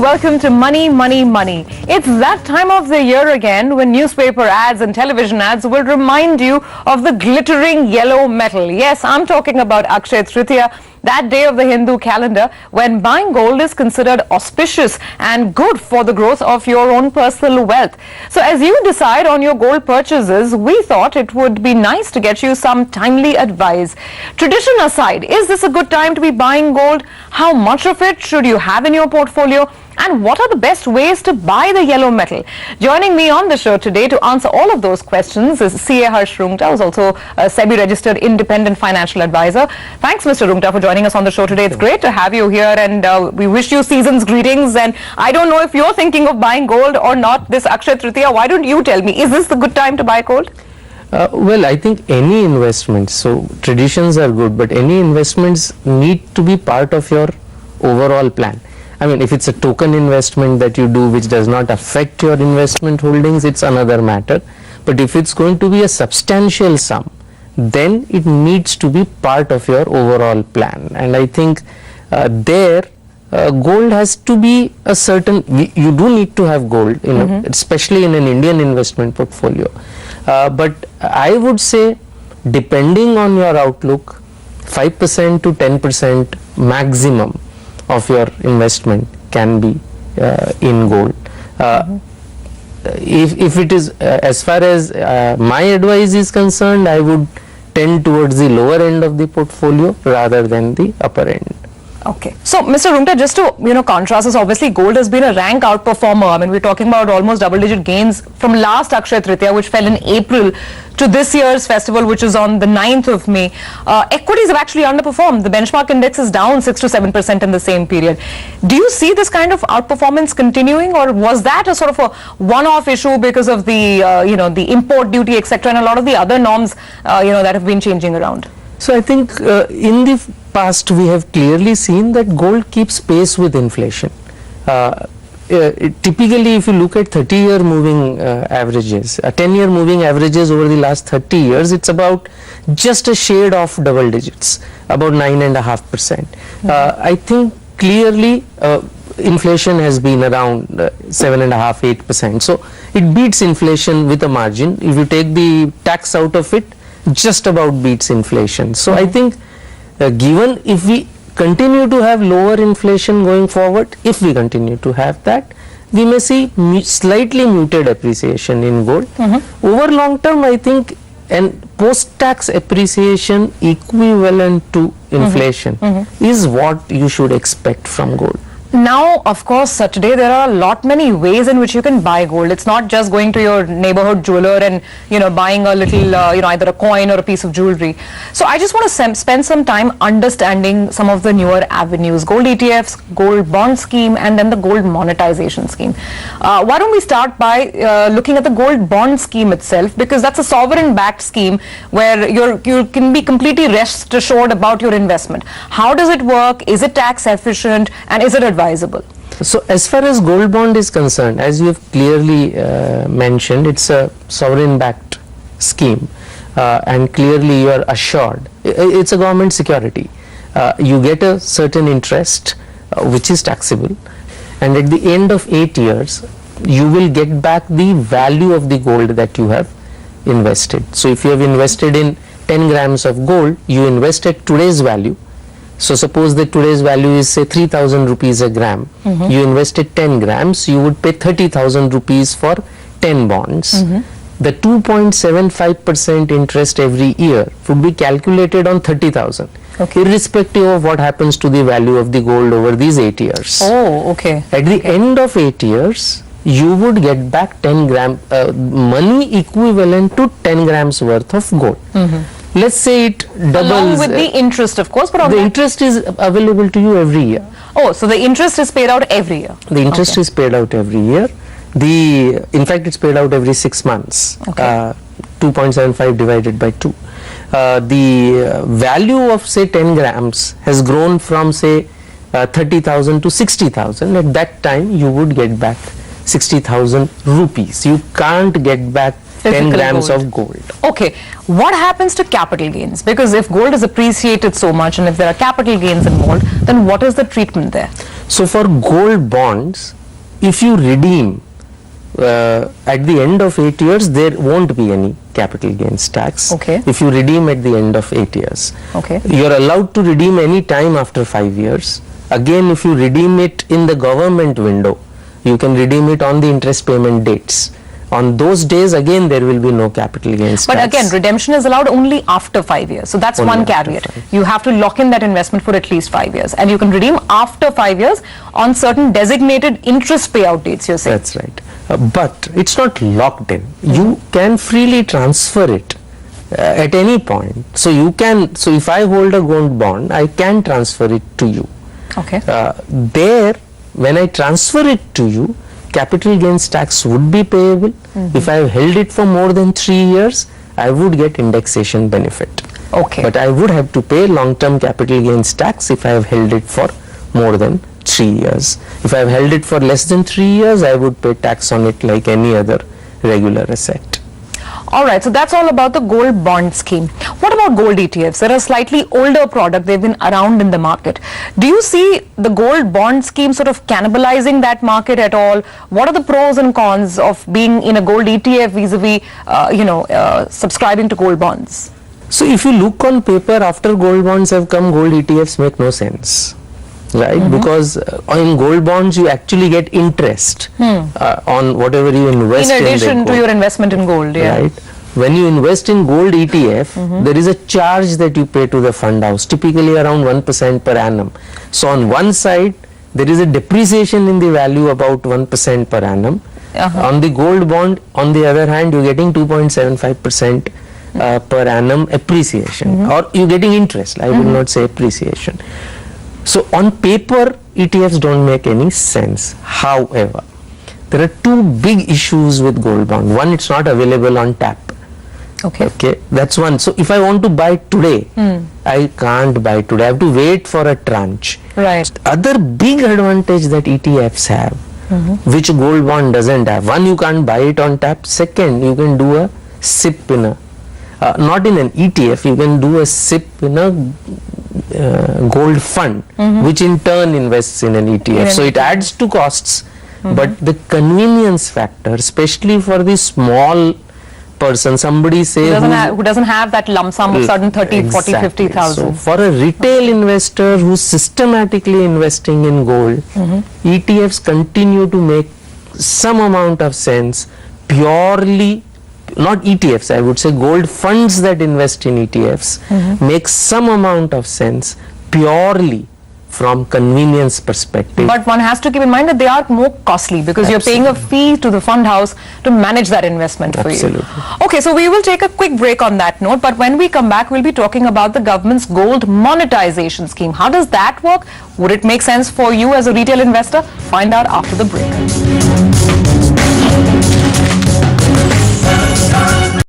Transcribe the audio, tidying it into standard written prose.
welcome to Money, Money, Money. It's that time of the year again when newspaper ads and television ads will remind you of the glittering yellow metal. Yes, I'm talking about Akshaya Tritiya, that day of the Hindu calendar when buying gold is considered auspicious and good for the growth of your own personal wealth. So as you decide on your gold purchases, we thought it would be nice to get you some timely advice. Tradition aside, is this a good time to be buying gold? How much of it should you have in your portfolio? And what are the best ways to buy the yellow metal? Joining me on the show today to answer all of those questions is CA Roongta, who's also a SEBI-registered independent financial advisor. Thanks, Mr. Roongta, for joining us on the show today. It's great to have you here, and we wish you season's greetings. And I don't know if you're thinking of buying gold or not this Akshaya Tritiya. Why don't you tell me, is this the good time to buy gold? Well, I think any investment, so traditions are good, but any investments need to be part of your overall plan. I mean, if it's a token investment that you do which does not affect your investment holdings, it's another matter. But if it's going to be a substantial sum, then it needs to be part of your overall plan. And I think gold has to be a certain, you do need to have gold, you know, especially in an Indian investment portfolio. But I would say, depending on your outlook, 5% to 10% maximum of your investment can be in gold. If it is, as far as my advice is concerned, I would tend towards the lower end of the portfolio rather than the upper end. Okay. So, Mr. Roongta, just to, contrast this, obviously gold has been a rank outperformer. I mean, we're talking about almost double-digit gains from last Akshaya Tritiya, which fell in April, to this year's festival, which is on the 9th of May. Equities have actually underperformed. The benchmark index is down 6 to 7% in the same period. Do you see this kind of outperformance continuing, or was that a sort of a one-off issue because of the, the import duty, etc., and a lot of the other norms, that have been changing around? So I think in the past we have clearly seen that gold keeps pace with inflation. Typically, if you look at 30-year moving averages, 10-year moving averages over the last 30 years, it's about just a shade of double digits, about 9.5%. I think clearly inflation has been around 7.5%, 8%. So it beats inflation with a margin. If you take the tax out of it, just about beats inflation. So I think given if we continue to have lower inflation going forward, if we continue to have that, we may see slightly muted appreciation in gold. Over long term, I think an post-tax appreciation equivalent to inflation is what you should expect from gold. Now, of course, today there are many ways in which you can buy gold. It's not just going to your neighborhood jeweler and, buying a little, either a coin or a piece of jewelry. So I just want to spend some time understanding some of the newer avenues, gold ETFs, gold bond scheme, and then the gold monetization scheme. Why don't we start by looking at the gold bond scheme itself, because that's a sovereign-backed scheme where you can be completely rest assured about your investment. How does it work? Is it tax efficient? And is it advisable? So as far as gold bond is concerned, as you have clearly mentioned, it's a sovereign-backed scheme, and clearly you are assured. It's a government security. You get a certain interest which is taxable, and at the end of 8 years, you will get back the value of the gold that you have invested. So if you have invested in 10 grams of gold, you invest at today's value. So suppose that today's value is say 3,000 rupees a gram. You invested 10 grams, you would pay 30,000 rupees for 10 bonds. The 2.75% interest every year would be calculated on 30,000, irrespective of what happens to the value of the gold over these 8 years. Oh, okay. At the end of 8 years, you would get back 10 gram money equivalent to 10 grams worth of gold. Let's say it doubles. Along with the interest, of course. But the interest is available to you every year. Oh, so the interest is paid out every year? The interest is paid out every year. In fact, it's paid out every 6 months. 2.75 divided by 2. The value of say 10 grams has grown from say 30,000 to 60,000. At that time, you would get back 60,000 rupees. You can't get back 10 grams of gold. Okay, what happens to capital gains? Because if gold is appreciated so much and if there are capital gains involved, then what is the treatment there? So for gold bonds, if you redeem at the end of 8 years, there won't be any capital gains tax. Okay. If you redeem at the end of 8 years. Okay. You're allowed to redeem any time after 5 years. Again, if you redeem it in the government window, you can redeem it on the interest payment dates. On those days, again, there will be no capital gains But tax. again, redemption is allowed only after 5 years. So that's Only one after caveat. 5. You have to lock in that investment for at least 5 years. And you can redeem after 5 years on certain designated interest payout dates, you're saying. That's right. But it's not locked in. You can freely transfer it at any point. So you can, so if I hold a gold bond, I can transfer it to you. Okay. There, when I transfer it to you, capital gains tax would be payable. If I have held it for more than 3 years, I would get indexation benefit. Okay. But I would have to pay long-term capital gains tax if I have held it for more than 3 years. If I have held it for less than 3 years, I would pay tax on it like any other regular asset. All right, so that's all about the gold bond scheme. What about gold ETFs? They're a slightly older product. They've been around in the market. Do you see the gold bond scheme sort of cannibalizing that market at all? What are the pros and cons of being in a gold ETF vis-a-vis, subscribing to gold bonds? So if you look on paper, after gold bonds have come, gold ETFs make no sense. Right, because in gold bonds you actually get interest on whatever you invest In addition the to gold. your investment in gold, yeah. Right. When you invest in gold ETF, there is a charge that you pay to the fund house, typically around 1% per annum. So on one side, there is a depreciation in the value about 1% per annum. On the gold bond, on the other hand, you're getting 2.75% per annum appreciation, or you're getting interest. I would not say appreciation. So on paper, ETFs don't make any sense. However, there are two big issues with gold bond. One, it's not available on tap. Okay, that's one. So if I want to buy today, I can't buy today. I have to wait for a tranche. Right. Other big advantage that ETFs have, which gold bond doesn't have. One, you can't buy it on tap. Second, you can do a SIP in a, not in an ETF, you can do a SIP in a gold fund, which in turn invests in an ETF. So it adds to costs, but the convenience factor, especially for the small person, somebody say who doesn't have that lump sum of certain 30, 40, 50,000. So for a retail investor who's systematically investing in gold, ETFs continue to make some amount of sense purely, not ETFs, I would say gold funds that invest in ETFs make some amount of sense purely from convenience perspective. But one has to keep in mind that they are more costly because you're paying a fee to the fund house to manage that investment for you. Okay, so we will take a quick break on that note, but when we come back, we'll be talking about the government's gold monetization scheme. How does that work? Would it make sense for you as a retail investor? Find out after the break.